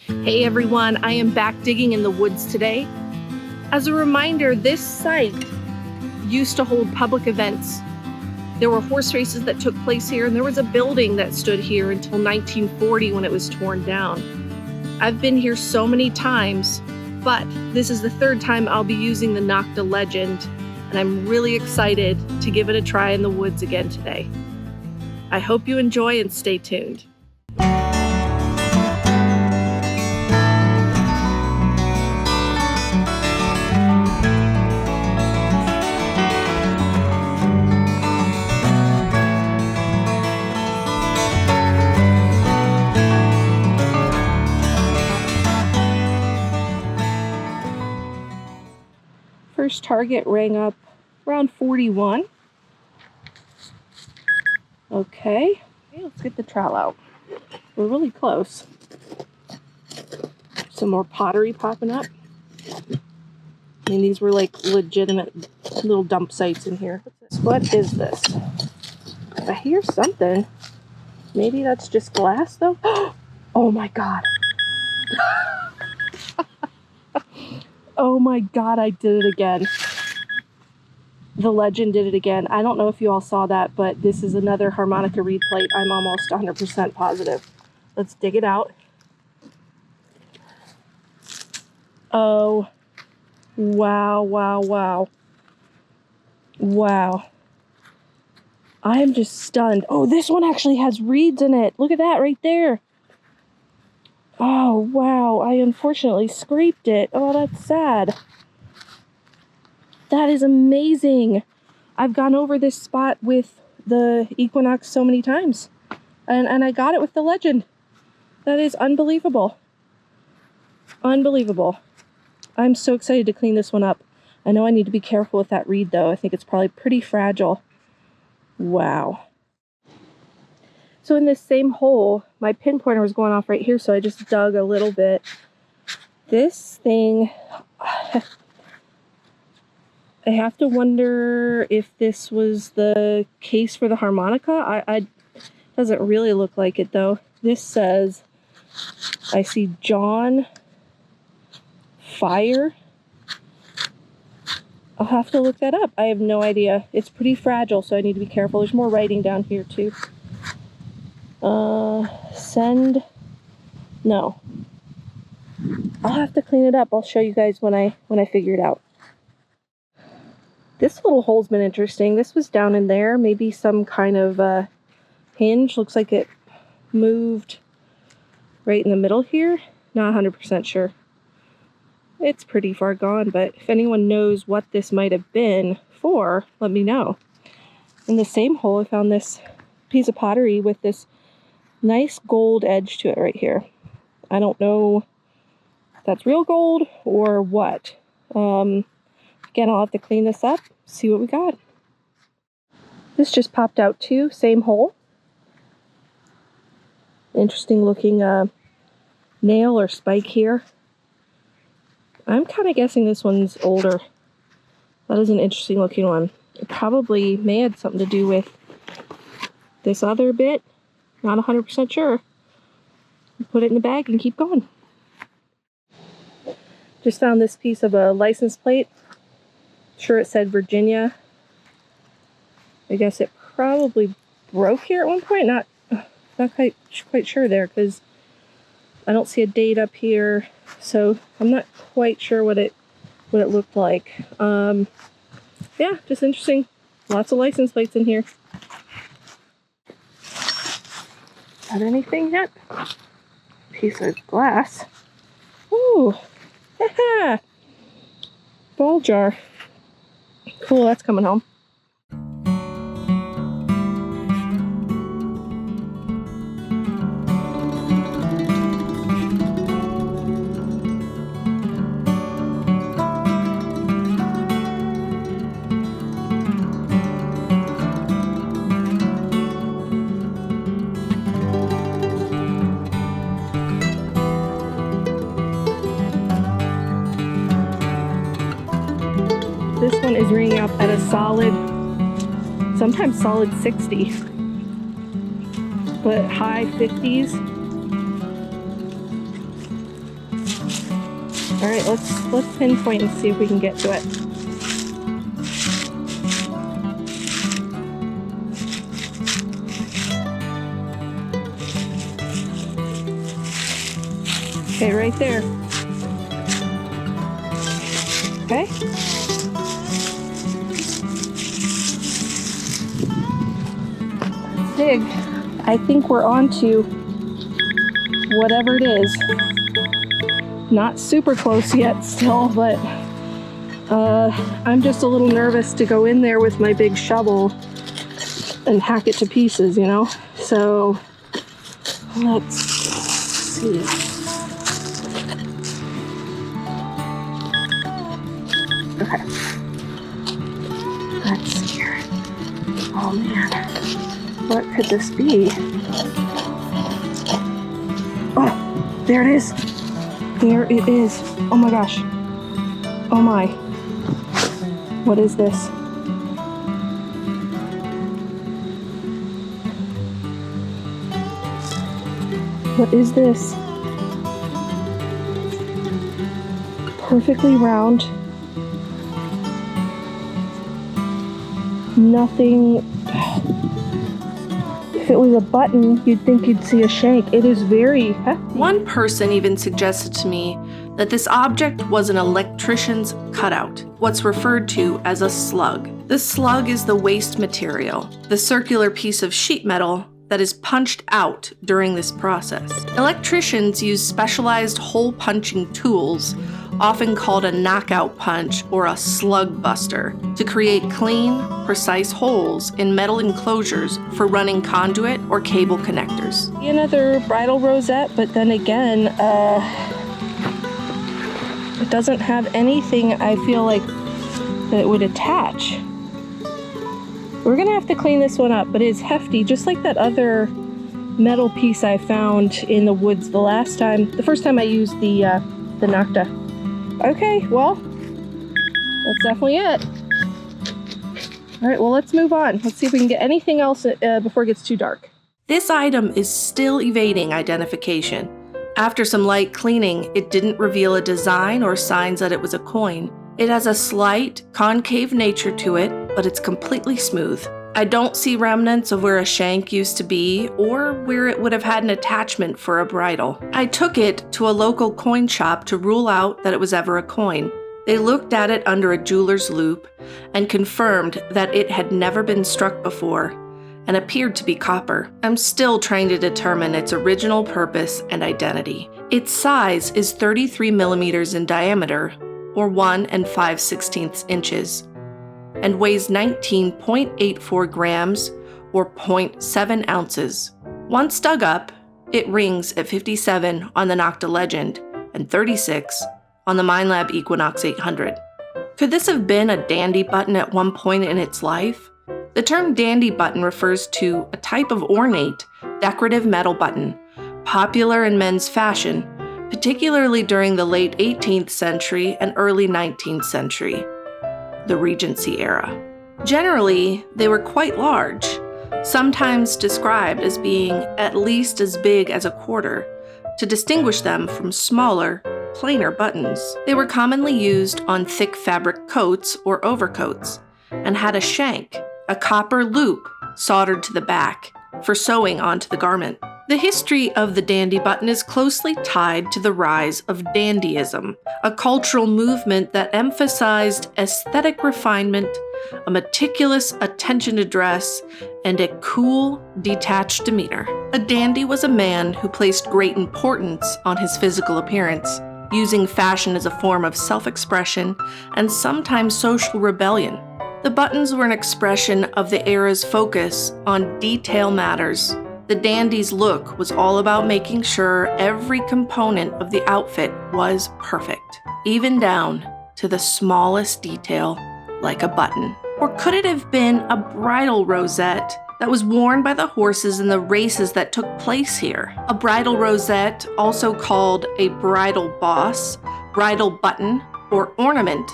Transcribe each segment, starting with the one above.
Hey everyone, I am back digging in the woods today. As a reminder, this site used to hold public events. There were horse races that took place here, and there was a building that stood here until 1940 when it was torn down. I've been here so many times, but this is the third time I'll be using the Nocta Legend, and I'm really excited to give it a try in the woods again today. I hope you enjoy and stay tuned. First target rang up around 41. Okay, let's get the trowel out. We're really close. Some more pottery popping up. I mean, these were like legitimate little dump sites in here. What is this? I hear something. Maybe that's just glass though. Oh my God. Oh my God, I did it again. The Legend did it again. I don't know if you all saw that, but this is another harmonica reed plate. I'm almost 100% positive. Let's dig it out. Oh, wow, wow, wow. Wow. I am just stunned. Oh, this one actually has reeds in it. Look at that right there. Oh, wow. I unfortunately scraped it. Oh, that's sad. That is amazing. I've gone over this spot with the Equinox so many times. And I got it with the Legend. That is unbelievable. Unbelievable. I'm so excited to clean this one up. I know I need to be careful with that reed though. I think it's probably pretty fragile. Wow. So in this same hole, my pin pointer was going off right here, so I just dug a little bit. This thing, I have to wonder if this was the case for the harmonica. I doesn't really look like it though. This says, I see John Fire. I'll have to look that up. I have no idea. It's pretty fragile, so I need to be careful. There's more writing down here too. Send. No. I'll have to clean it up. I'll show you guys when I figure it out. This little hole's been interesting. This was down in there. Maybe some kind of hinge. Looks like it moved right in the middle here. Not 100% sure. It's pretty far gone, but if anyone knows what this might have been for, let me know. In the same hole, I found this piece of pottery with this nice gold edge to it right here. I don't know if that's real gold or what. Again, I'll have to clean this up, see what we got. This just popped out too, same hole. Interesting looking nail or spike here. I'm kind of guessing this one's older. That is an interesting looking one. It probably may have something to do with this other bit. Not 100% sure. Put it in the bag and keep going. Just found this piece of a license plate. Sure it said Virginia. I guess it probably broke here at one point. Not quite sure there because I don't see a date up here. So I'm not quite sure what it looked like. Yeah, just interesting. Lots of license plates in here. Got anything yet? Piece of glass. Ooh, haha. Ball jar. Cool, that's coming home. This one is ringing up at a solid, sometimes solid 60, but high 50s. All right, let's pinpoint and see if we can get to it. Okay, right there. Okay. Let's dig. I think we're on to whatever it is. Not super close yet still, but I'm just a little nervous to go in there with my big shovel and hack it to pieces, you know? So let's see. Okay. Let's see here. Oh man. What could this be? Oh, there it is. There it is. Oh my gosh. Oh my. What is this? What is this? Perfectly round. Nothing. If it was a button, you'd think you'd see a shank. It is very hefty. One person even suggested to me that this object was an electrician's cutout, what's referred to as a slug. The slug is the waste material, the circular piece of sheet metal that is punched out during this process. Electricians use specialized hole punching tools, often called a knockout punch or a slug buster, to create clean, precise holes in metal enclosures for running conduit or cable connectors. Another bridal rosette, but then again, it doesn't have anything I feel like that it would attach. We're gonna have to clean this one up, but it's hefty, just like that other metal piece I found in the woods the first time I used the Nocta. Okay, well, that's definitely it. All right, well, let's move on. Let's see if we can get anything else before it gets too dark. This item is still evading identification. After some light cleaning, it didn't reveal a design or signs that it was a coin. It has a slight, concave nature to it, but it's completely smooth. I don't see remnants of where a shank used to be or where it would have had an attachment for a bridle. I took it to a local coin shop to rule out that it was ever a coin. They looked at it under a jeweler's loupe and confirmed that it had never been struck before and appeared to be copper. I'm still trying to determine its original purpose and identity. Its size is 33 millimeters in diameter, or 1 5/16 inches, and weighs 19.84 grams, or 0.7 ounces. Once dug up, it rings at 57 on the Nocta Legend and 36 on the Minelab Equinox 800. Could this have been a dandy button at one point in its life? The term dandy button refers to a type of ornate, decorative metal button, popular in men's fashion, particularly during the late 18th century and early 19th century, the Regency era. Generally, they were quite large, sometimes described as being at least as big as a quarter, to distinguish them from smaller, plainer buttons. They were commonly used on thick fabric coats or overcoats, and had a shank, a copper loop soldered to the back, for sewing onto the garment. The history of the dandy button is closely tied to the rise of dandyism, a cultural movement that emphasized aesthetic refinement, a meticulous attention to dress, and a cool, detached demeanor. A dandy was a man who placed great importance on his physical appearance, using fashion as a form of self-expression and sometimes social rebellion. The buttons were an expression of the era's focus on detail matters. The dandy's look was all about making sure every component of the outfit was perfect, even down to the smallest detail, like a button. Or could it have been a bridal rosette that was worn by the horses in the races that took place here? A bridal rosette, also called a bridal boss, bridal button, or ornament,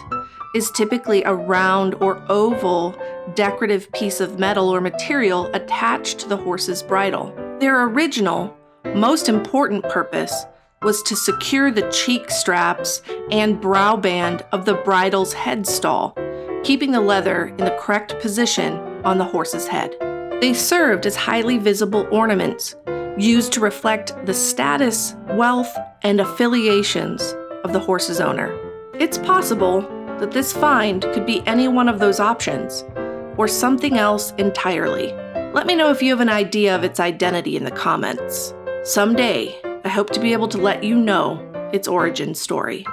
is typically a round or oval decorative piece of metal or material attached to the horse's bridle. Their original, most important purpose was to secure the cheek straps and brow band of the bridle's head stall, keeping the leather in the correct position on the horse's head. They served as highly visible ornaments, used to reflect the status, wealth, and affiliations of the horse's owner. It's possible that this find could be any one of those options, or something else entirely. Let me know if you have an idea of its identity in the comments. Someday, I hope to be able to let you know its origin story.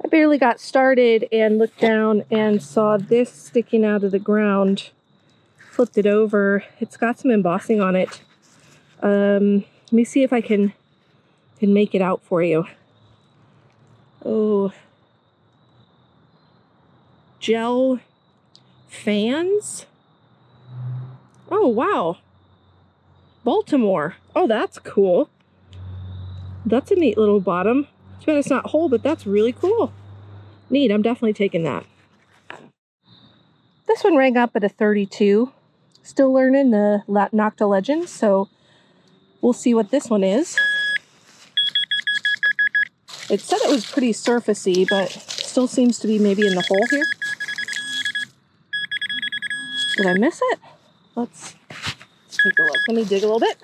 I barely got started and looked down and saw this sticking out of the ground. Flipped it over. It's got some embossing on it. Let me see if I can make it out for you. Oh. Gel fans? Oh, wow. Baltimore. Oh, that's cool. That's a neat little bottom. Too bad it's not whole, but that's really cool. Neat, I'm definitely taking that. This one rang up at a 32. Still learning the Nocta Legends, so we'll see what this one is. It said it was pretty surfacey, but still seems to be maybe in the hole here. Did I miss it? Let's take a look. Let me dig a little bit.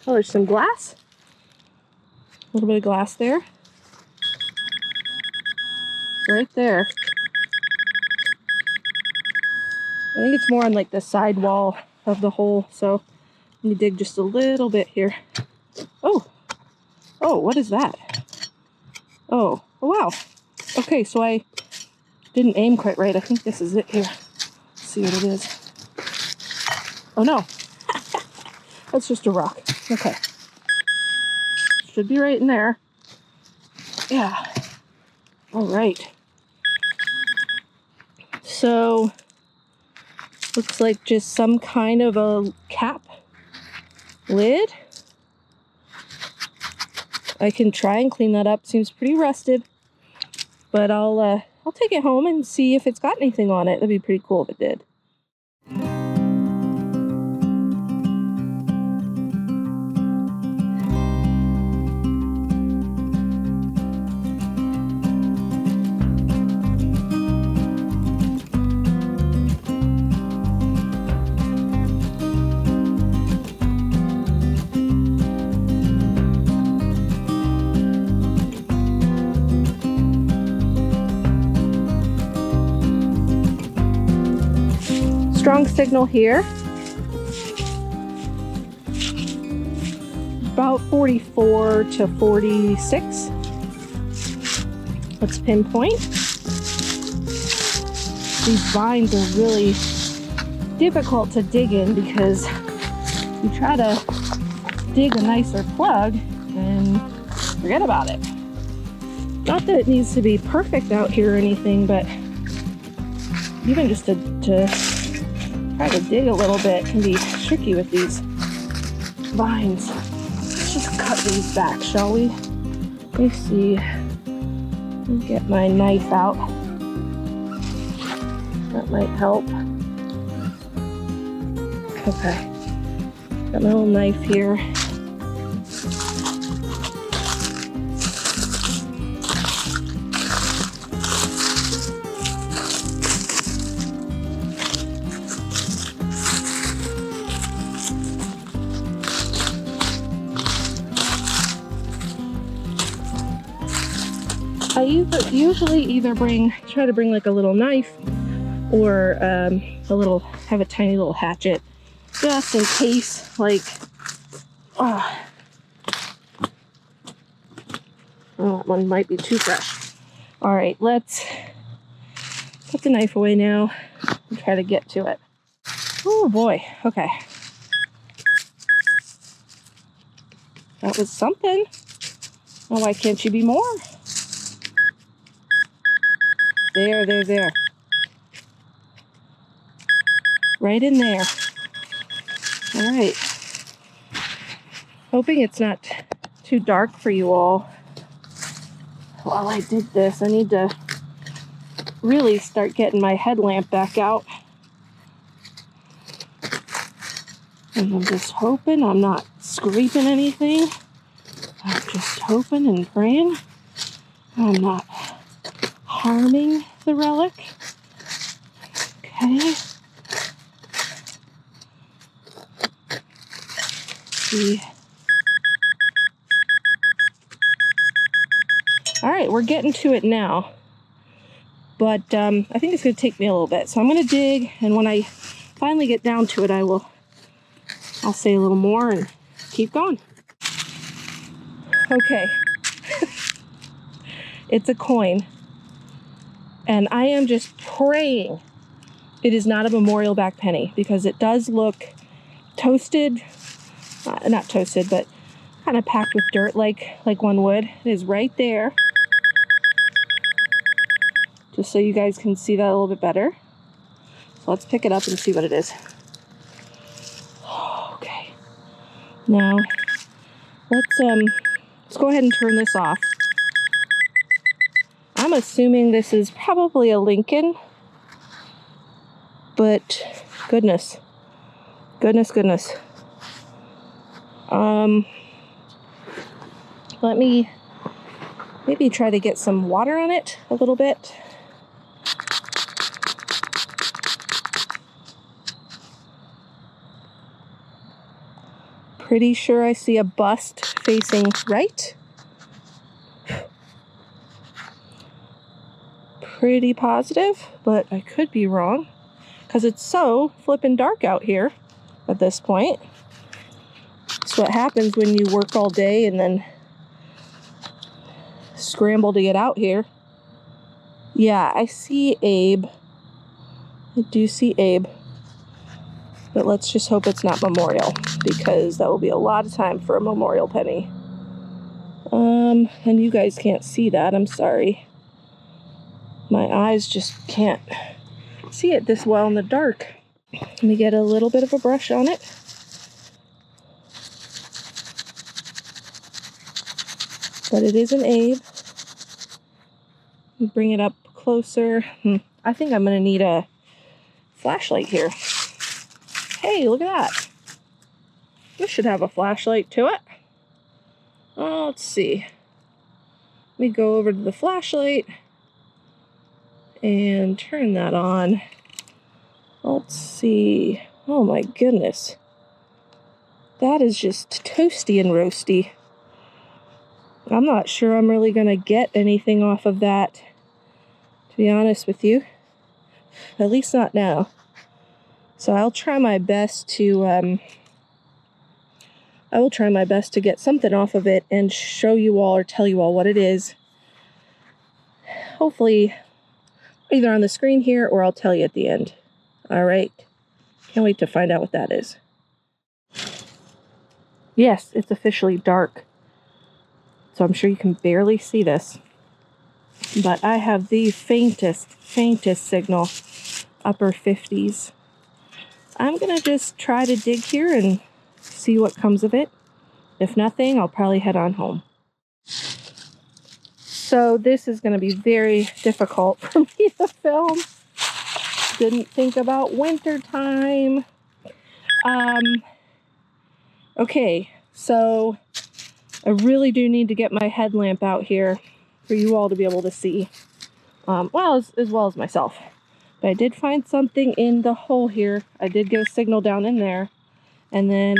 Oh, there's some glass. A little bit of glass there. Right there. I think it's more on like the side wall of the hole, so let me dig just a little bit here. Oh, what is that? Oh, wow. Okay, so I didn't aim quite right. I think this is it here. Let's see what it is. Oh no, that's just a rock. Okay. Should be right in there. Yeah. All right. So, looks like just some kind of a cap lid. I can try and clean that up. Seems pretty rusted, but I'll take it home and see if it's got anything on it. That'd be pretty cool if it did. Strong signal here. About 44 to 46. Let's pinpoint. These vines are really difficult to dig in because you try to dig a nicer plug and forget about it. Not that it needs to be perfect out here or anything, but even just to try to dig a little bit can be tricky with these vines. Let's just cut these back, shall we? Let me see. Let me get my knife out. That might help. Okay. Got my little knife here. I usually either try to bring like a little knife or have a tiny little hatchet just in case, like, oh, that one might be too fresh. All right, let's put the knife away now and try to get to it. Oh boy, okay. That was something. Oh, why can't you be more? There. Right in there. All right. Hoping it's not too dark for you all. While I dig this, I need to really start getting my headlamp back out. And I'm just hoping I'm not scraping anything. I'm just hoping and praying I'm not harming the relic. Okay. See. All right, we're getting to it now. But I think it's going to take me a little bit. So I'm going to dig, and when I finally get down to it, I'll say a little more and keep going. Okay. It's a coin. And I am just praying it is not a memorial back penny, because it does look toasted. Not toasted, but kind of packed with dirt like one would. It is right there. Just so you guys can see that a little bit better. So let's pick it up and see what it is. Okay. Now, let's go ahead and turn this off. I'm assuming this is probably a Lincoln, but goodness. Let me maybe try to get some water on it a little bit. Pretty sure I see a bust facing right. Pretty positive, but I could be wrong because it's so flippin' dark out here at this point. That's what happens when you work all day and then scramble to get out here. Yeah, I see Abe. I do see Abe. But let's just hope it's not memorial, because that will be a lot of time for a memorial penny. And you guys can't see that, I'm sorry. My eyes just can't see it this well in the dark. Let me get a little bit of a brush on it. But it is an Abe. Bring it up closer. I think I'm going to need a flashlight here. Hey, look at that. This should have a flashlight to it. Oh, let's see. Let me go over to the flashlight and turn that on. Let's see. Oh my goodness. That is just toasty and roasty. I'm not sure I'm really going to get anything off of that, to be honest with you. At least not now. So I'll try my best to get something off of it and show you all or tell you all what it is. Hopefully either on the screen here or I'll tell you at the end. All right. Can't wait to find out what that is. Yes, it's officially dark. So I'm sure you can barely see this. But I have the faintest signal, upper 50s. I'm going to just try to dig here and see what comes of it. If nothing, I'll probably head on home. So this is going to be very difficult for me to film. Didn't think about winter time. Okay, so I really do need to get my headlamp out here for you all to be able to see. Well, as well as myself. But I did find something in the hole here. I did get a signal down in there. And then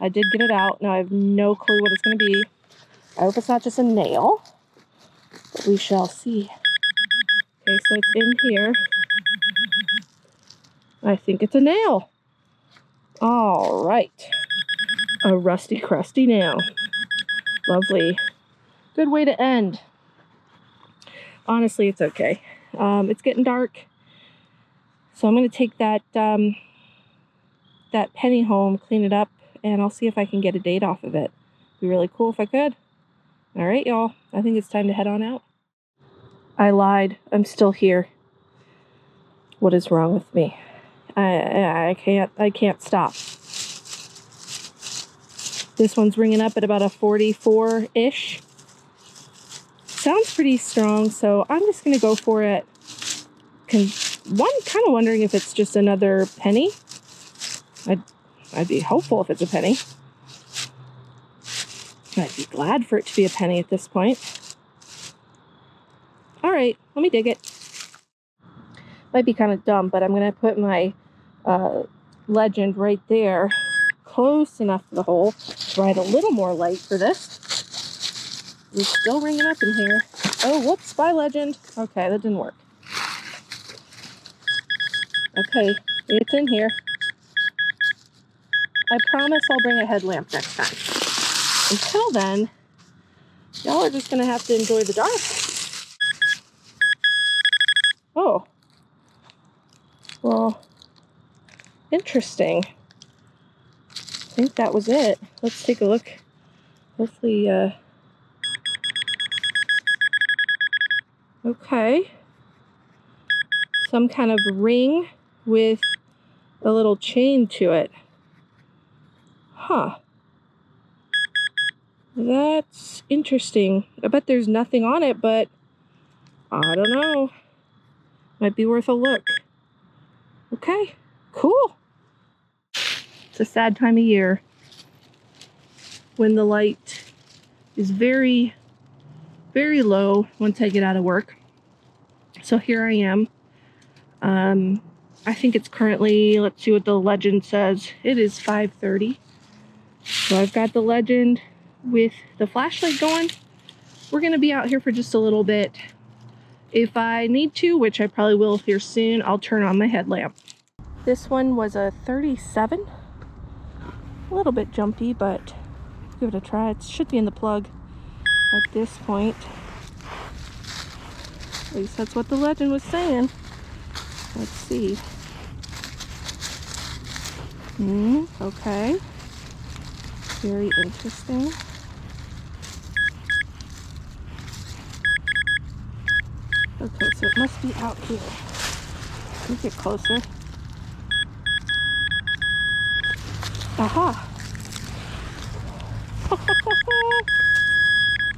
I did get it out. Now I have no clue what it's going to be. I hope it's not just a nail. But we shall see. Okay, so it's in here. I think it's a nail. All right. A rusty, crusty nail. Lovely. Good way to end. Honestly, it's okay. It's getting dark. So I'm going to take that that penny home, clean it up, and I'll see if I can get a date off of it. Be really cool if I could. All right, y'all. I think it's time to head on out. I lied. I'm still here. What is wrong with me? I can't stop. This one's ringing up at about a 44-ish. Sounds pretty strong, so I'm just going to go for it. Kind of wondering if it's just another penny. I'd be hopeful if it's a penny. I'd be glad for it to be a penny at this point. All right, let me dig it. Might be kind of dumb, but I'm going to put my legend right there, close enough to the hole to provide a little more light for this. It's still ringing up in here. Oh, whoops, bye legend. Okay, that didn't work. Okay, it's in here. I promise I'll bring a headlamp next time. Until then, y'all are just going to have to enjoy the dark. Oh. Well, interesting. I think that was it. Let's take a look. Hopefully, okay. Some kind of ring with a little chain to it. Huh. That's interesting. I bet there's nothing on it, but I don't know. Might be worth a look. Okay, cool. It's a sad time of year when the light is very, very low once I get out of work. So here I am. I think it's currently, let's see what the legend says. It is 5:30. So I've got the legend with the flashlight going. We're going to be out here for just a little bit. If I need to, which I probably will here soon, I'll turn on my headlamp. This one was a 37. A little bit jumpy, but give it a try. It should be in the plug at this point. At least that's what the legend was saying. Let's see. Okay. Very interesting. Okay, so it must be out here. Let me get closer. Aha!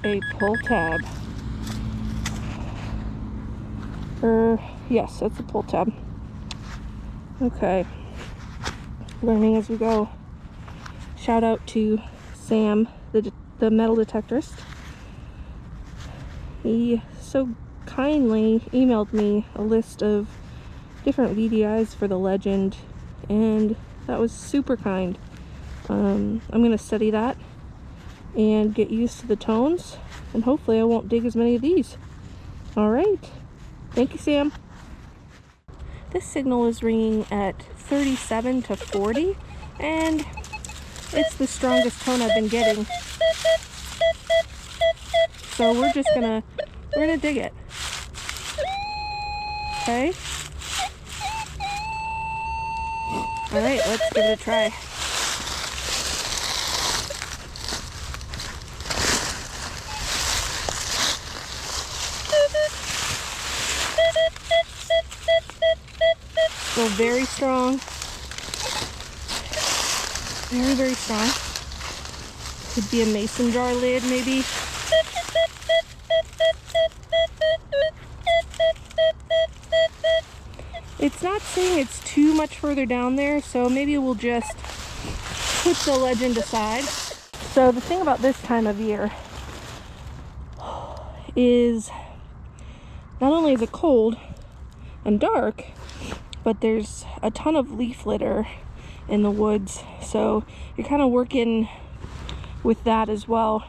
A pull tab. Yes, it's a pull tab. Okay. Learning as we go. Shout out to Sam, the metal detectorist. He so kindly emailed me a list of different VDIs for the legend, and that was super kind. I'm going to study that and get used to the tones, and hopefully I won't dig as many of these. Alright, thank you, Sam. This signal is ringing at 37 to 40, and it's the strongest tone I've been getting. So we're gonna dig it. Okay. Alright, let's give it a try. So very strong. Very, very strong. Could be a mason jar lid, maybe. It's not saying it's too much further down there, so maybe we'll just put the legend aside. So the thing about this time of year is not only is it cold and dark, but there's a ton of leaf litter in the woods, so you're kind of working with that as well.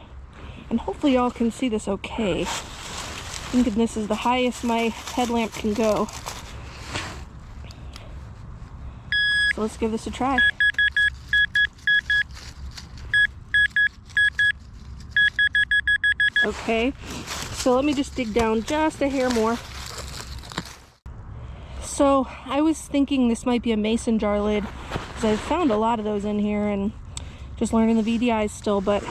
And hopefully y'all can see this okay. I think this is the highest my headlamp can go. So let's give this a try. Okay, so let me just dig down just a hair more. So I was thinking this might be a mason jar lid, because I've found a lot of those in here and just learning the VDIs still, but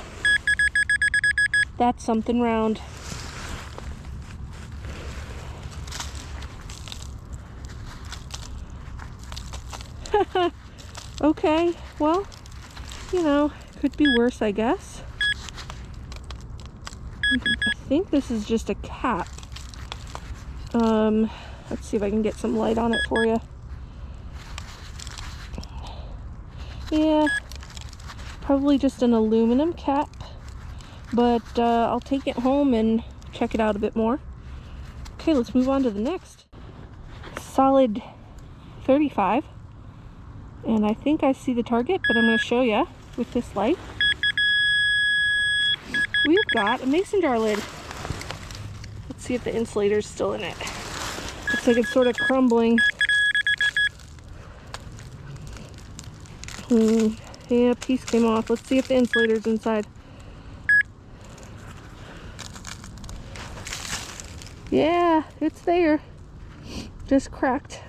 that's something round. Okay, well, you know, could be worse, I guess. I think this is just a cap. Let's see if I can get some light on it for you. Yeah, probably just an aluminum cap, but I'll take it home and check it out a bit more. Okay, let's move on to the next. Solid 35, and I think I see the target, but I'm going to show you with this light. We've got a mason jar lid. Let's see if the insulator's still in it. Looks like it's sort of crumbling. Yeah, piece came off. Let's see if the insulator's inside. Yeah, it's there. Just cracked.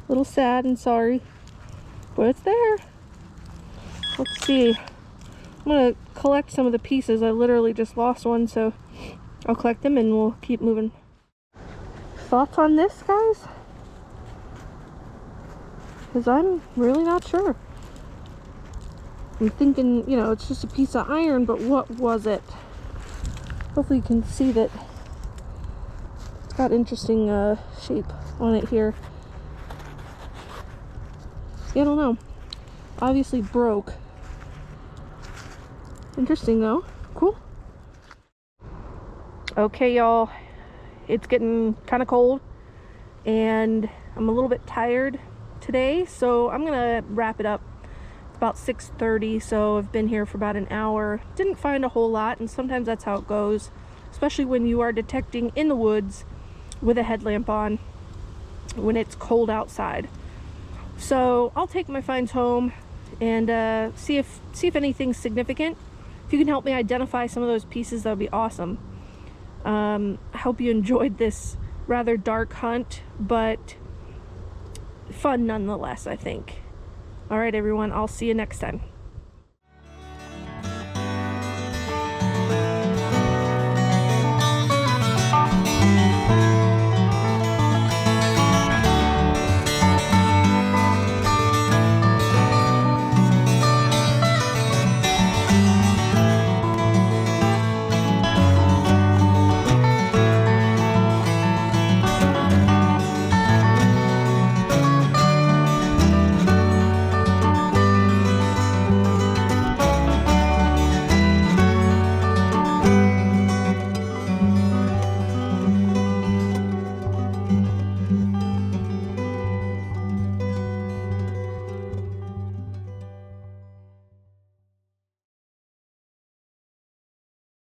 A little sad and sorry, but it's there. Let's see. I'm gonna collect some of the pieces. I literally just lost one, so I'll collect them and we'll keep moving. Thoughts on this, guys? Because I'm really not sure. I'm thinking, you know, it's just a piece of iron, but what was it? Hopefully you can see that it's got interesting shape on it here. Yeah, I don't know. Obviously broke. Interesting though. Cool. Okay, y'all. It's getting kind of cold and I'm a little bit tired today, so I'm gonna wrap it up. It's about 6:30, so I've been here for about an hour. Didn't find a whole lot, and sometimes that's how it goes, especially when you are detecting in the woods with a headlamp on when it's cold outside. So I'll take my finds home and see if anything's significant. If you can help me identify some of those pieces, that would be awesome. I hope you enjoyed this rather dark hunt, but fun nonetheless, I think. All right, everyone, I'll see you next time.